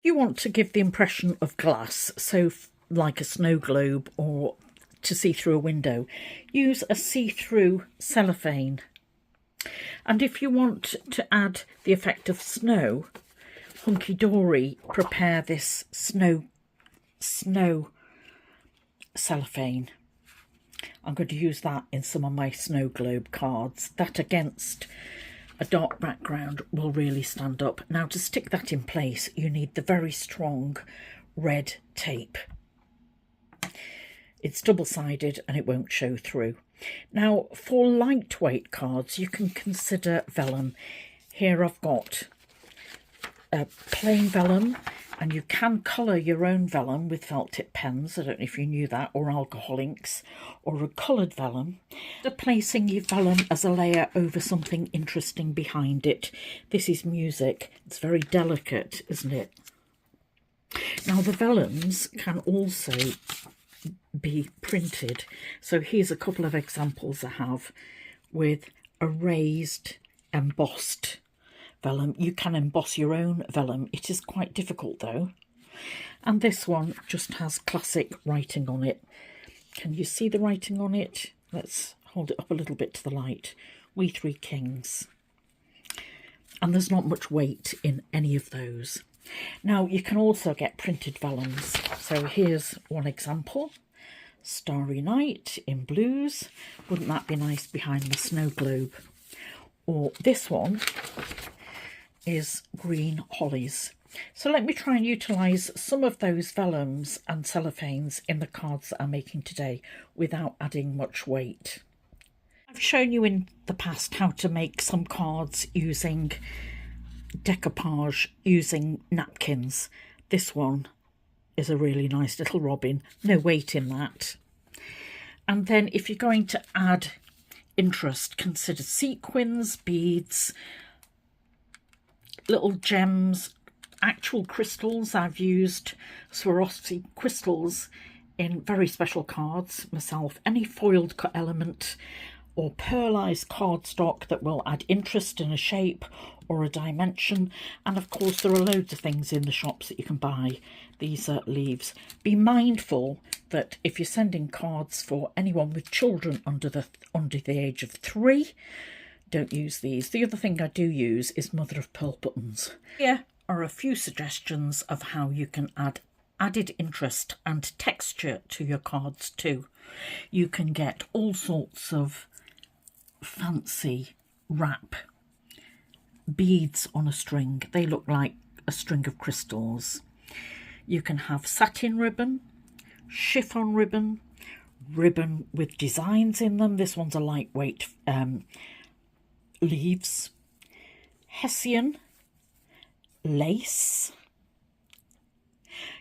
You want to give the impression of glass, so like a snow globe or to see through a window, use a see-through cellophane. And if you want to add the effect of snow, hunky-dory, prepare this snow cellophane. I'm going to use that in some of my snow globe cards. That against a dark background will really stand up. Now, to stick that in place, you need the very strong red tape. It's double-sided and it won't show through. Now, for lightweight cards, you can consider vellum. Here I've got a plain vellum, and you can colour your own vellum with felt tip pens. I don't know if you knew that, or alcohol inks, or a coloured vellum. Placing your vellum as a layer over something interesting behind it. This is music. It's very delicate, isn't it? Now, the vellums can also be printed. So here's a couple of examples I have with a raised embossed vellum. You can emboss your own vellum. It is quite difficult though. And this one just has classic writing on it. Can you see the writing on it? Let's hold it up a little bit to the light. We Three Kings. And there's not much weight in any of those. Now, you can also get printed vellums. So here's one example. Starry Night in blues. Wouldn't that be nice behind the snow globe? Or this one is Green Hollies. So let me try and utilise some of those vellums and cellophanes in the cards that I'm making today without adding much weight. I've shown you in the past how to make some cards using decoupage, using napkins. This one is a really nice little robin, no weight in that. And then if you're going to add interest, consider sequins, beads, little gems, actual crystals. I've used Swarovski crystals in very special cards myself. Any foiled element or pearlized cardstock that will add interest in a shape or a dimension. And of course there are loads of things in the shops that you can buy. These are leaves. Be mindful that if you're sending cards for anyone with children under the age of 3, don't use these. The other thing I do use is mother of pearl buttons. Here are a few suggestions of how you can add added interest and texture to your cards too. You can get all sorts of fancy wrap beads on a string. They look like a string of crystals. You can have satin ribbon, chiffon ribbon, ribbon with designs in them. This one's a lightweight leaves, hessian, lace.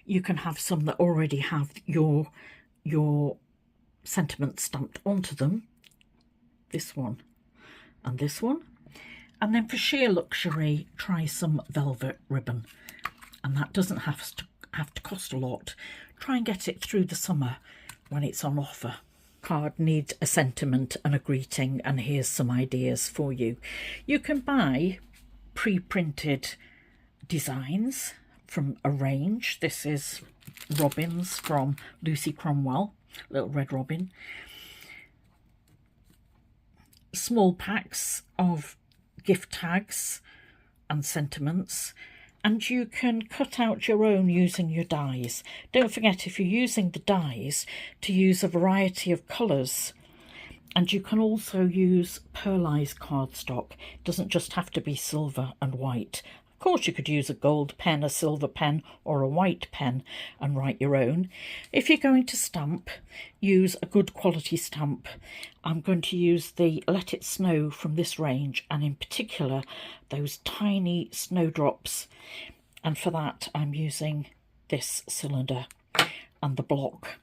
You can have some that already have your sentiments stamped onto them. This one and this one. And then for sheer luxury, try some velvet ribbon. And that doesn't have to cost a lot. Try and get it through the summer when it's on offer. Card needs a sentiment and a greeting, and here's some ideas for you. You can buy pre-printed designs from a range. This is robins from Lucy Cromwell, Little Red Robin. Small packs of gift tags and sentiments, and you can cut out your own using your dies. Don't forget, if you're using the dies, to use a variety of colours, and you can also use pearlized cardstock. It doesn't just have to be silver and white. Of course, you could use a gold pen, a silver pen, or a white pen and write your own. If you're going to stamp, use a good quality stamp. I'm going to use the Let It Snow from this range, and in particular those tiny snowdrops. And for that I'm using this cylinder and the block.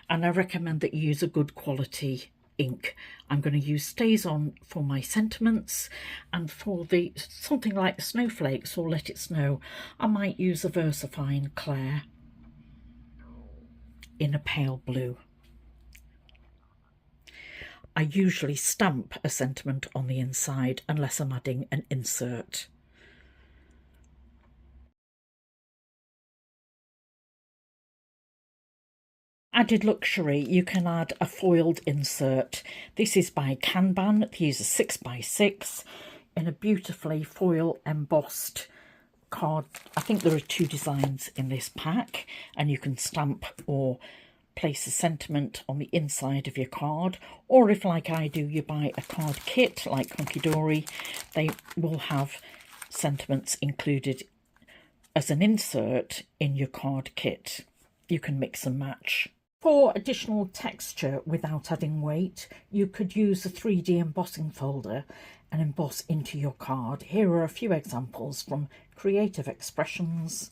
And I recommend that you use a good quality ink. I'm going to use StazOn for my sentiments, and for the something like the snowflakes or Let It Snow, I might use a VersaFine Claire in a pale blue. I usually stamp a sentiment on the inside unless I'm adding an insert. Added luxury, you can add a foiled insert. This is by Kanban. These are 6x6 in a beautifully foil embossed card. I think there are 2 designs in this pack, and you can stamp or place a sentiment on the inside of your card, or if, like I do, you buy a card kit like Hunky Dory, they will have sentiments included as an insert in your card kit. You can mix and match. For additional texture without adding weight, you could use a 3D embossing folder and emboss into your card. Here are a few examples from Creative Expressions,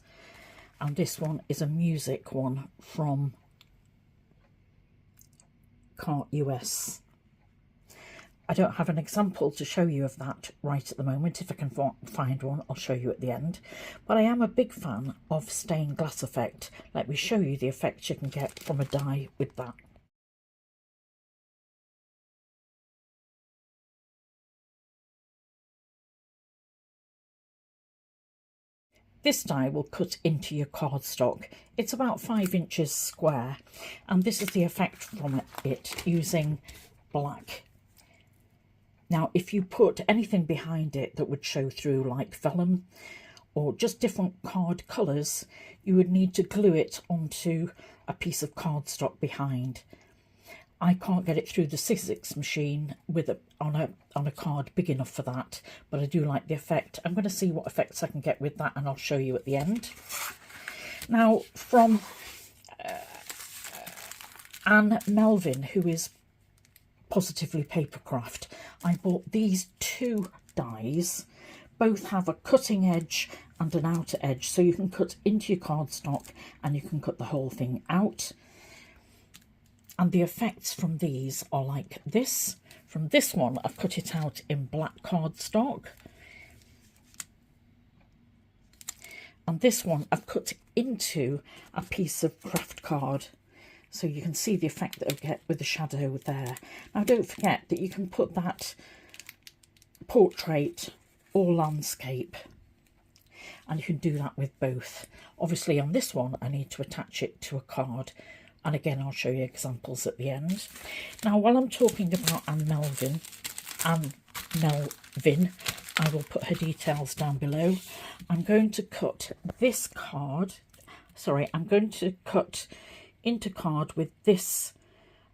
and this one is a music one from Cart US. I don't have an example to show you of that right at the moment. If I can find one, I'll show you at the end. But I am a big fan of stained glass effect. Let me show you the effect you can get from a die with that. This die will cut into your cardstock. It's about 5 inches square, and this is the effect from it using black. Now, if you put anything behind it that would show through, like vellum or just different card colours, you would need to glue it onto a piece of cardstock behind. I can't get it through the Sizzix machine with on a card big enough for that, but I do like the effect. I'm going to see what effects I can get with that, and I'll show you at the end. Now, from Anne Melvin, who is Positively Papercraft, I bought these 2 dies. Both have a cutting edge and an outer edge, so you can cut into your cardstock and you can cut the whole thing out. And the effects from these are like this. From this one, I've cut it out in black cardstock. And this one, I've cut into a piece of craft card. So you can see the effect that I get with the shadow there. Now, don't forget that you can put that portrait or landscape, and you can do that with both. Obviously, on this one, I need to attach it to a card. And again, I'll show you examples at the end. Now, while I'm talking about Anne Melvin, I will put her details down below. I'm going to cut this card. Sorry, I'm going to cut into card with this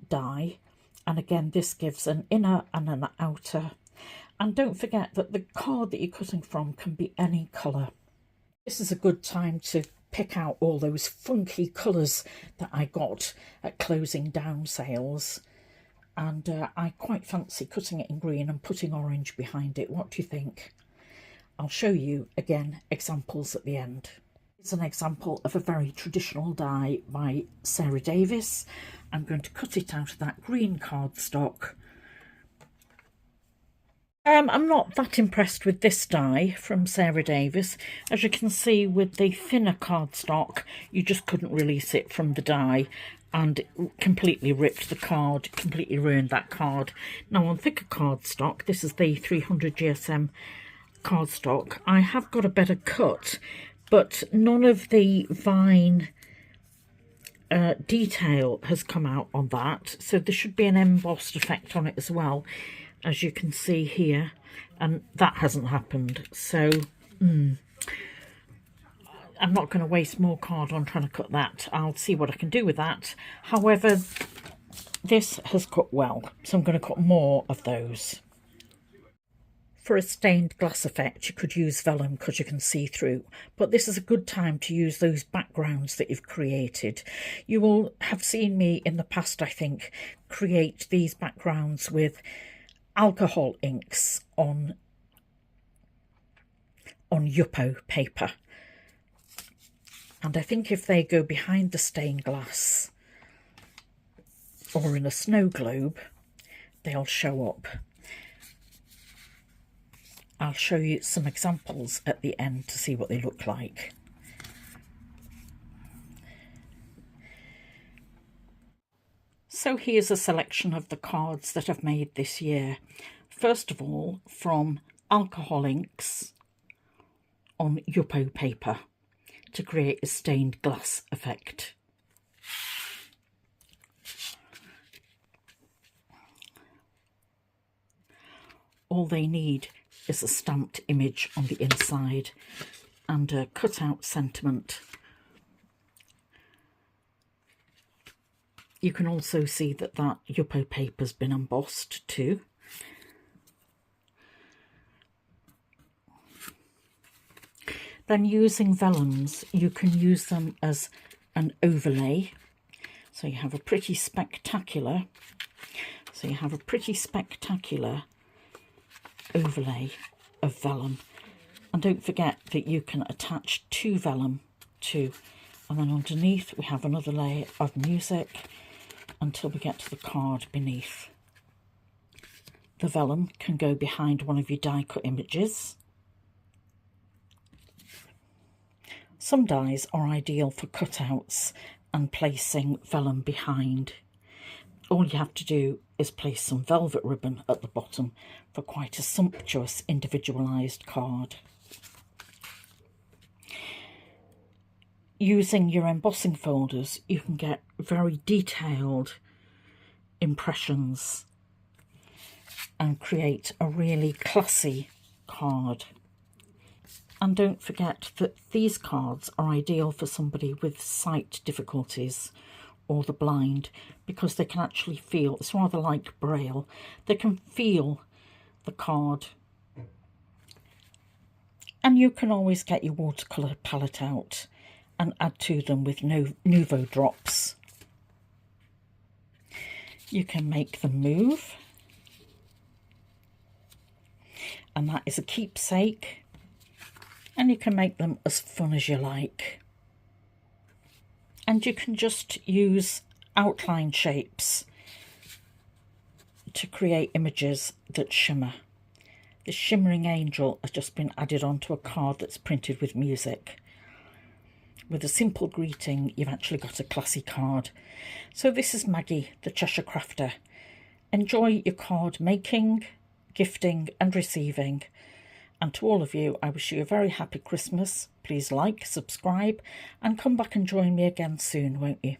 die, and again this gives an inner and an outer. And don't forget that the card that you're cutting from can be any colour. This is a good time to pick out all those funky colours that I got at closing down sales, and I quite fancy cutting it in green and putting orange behind it. What do you think? I'll show you again examples at the end. It's an example of a very traditional die by Sarah Davis. I'm going to cut it out of that green cardstock. I'm not that impressed with this die from Sarah Davis. As you can see, with the thinner cardstock, you just couldn't release it from the die, and it completely ripped the card, completely ruined that card. Now, on thicker cardstock, this is the 300 GSM cardstock, I have got a better cut, but none of the vine detail has come out on that, so there should be an embossed effect on it as well, as you can see here, and that hasn't happened. So I'm not going to waste more card on trying to cut that. I'll see what I can do with that. However, this has cut well, so I'm going to cut more of those. For a stained glass effect, you could use vellum because you can see through, but this is a good time to use those backgrounds that you've created. You will have seen me in the past, I think, create these backgrounds with alcohol inks on Yupo paper. And I think if they go behind the stained glass or in a snow globe, they'll show up. I'll show you some examples at the end to see what they look like. So here's a selection of the cards that I've made this year. First of all, from alcohol inks on Yupo paper to create a stained glass effect. all they need is a stamped image on the inside and a cut-out sentiment. You can also see that Yupo paper's been embossed too. Then using vellums, you can use them as an overlay. So you have a pretty spectacular, overlay of vellum. And don't forget that you can attach to vellum too. And then underneath we have another layer of music until we get to the card beneath. The vellum can go behind one of your die cut images. Some dies are ideal for cutouts and placing vellum behind. All you have to do is place some velvet ribbon at the bottom for quite a sumptuous individualised card. Using your embossing folders, you can get very detailed impressions and create a really classy card. And don't forget that these cards are ideal for somebody with sight difficulties or the blind, because they can actually feel, it's rather like Braille, they can feel the card. And you can always get your watercolour palette out and add to them with Nuvo drops. You can make them move, and that is a keepsake, and you can make them as fun as you like. And you can just use outline shapes to create images that shimmer. The shimmering angel has just been added onto a card that's printed with music. With a simple greeting, you've actually got a classy card. So this is Maggie, the Cheshire Crafter. Enjoy your card making, gifting and receiving. And to all of you, I wish you a very happy Christmas. Please like, subscribe and come back and join me again soon, won't you?